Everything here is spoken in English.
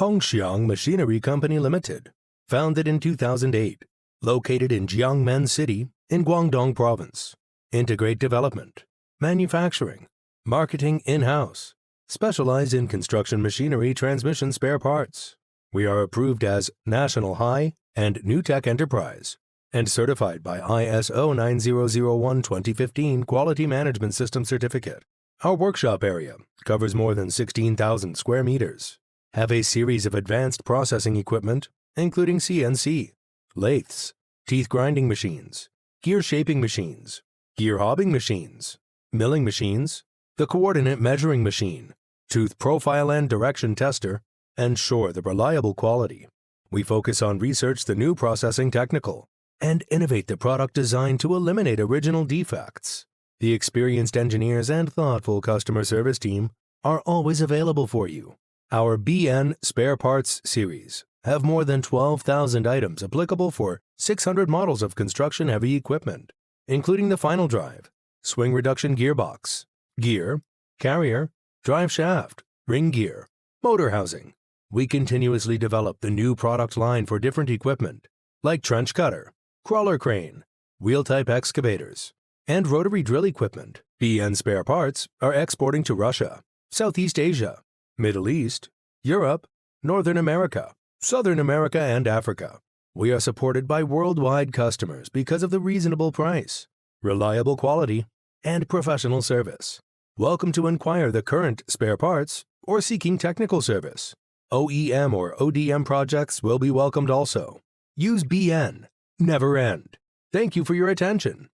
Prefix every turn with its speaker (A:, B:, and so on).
A: Hongxiang Machinery Company Limited, founded in 2008, located in Jiangmen City in Guangdong Province. Integrate development, manufacturing, marketing in-house, specialize in construction machinery transmission spare parts. We are approved as National High and New Tech Enterprise and certified by ISO 9001:2015 Quality Management System Certificate. Our workshop area covers more than 16,000 square meters, have a series of advanced processing equipment, including CNC, lathes, teeth grinding machines, gear shaping machines, gear hobbing machines, milling machines, the coordinate measuring machine, tooth profile and direction tester, ensure the reliable quality. We focus on research the new processing technical and innovate the product design to eliminate original defects. The experienced engineers and thoughtful customer service team are always available for you. Our BN Spare Parts series have more than 12,000 items applicable for 600 models of construction heavy equipment, including the final drive, swing reduction gearbox, gear, carrier, drive shaft, ring gear, motor housing. We continuously develop the new product line for different equipment, like trench cutter, crawler crane, wheel-type excavators, and rotary drill equipment. BN Spare Parts are exporting to Russia, Southeast Asia, Middle East, Europe, Northern America, Southern America, and Africa. We are supported by worldwide customers because of the reasonable price, reliable quality, and professional service. Welcome to inquire the current spare parts or seeking technical service. OEM or ODM projects will be welcomed also. Use BN. Never end. Thank you for your attention.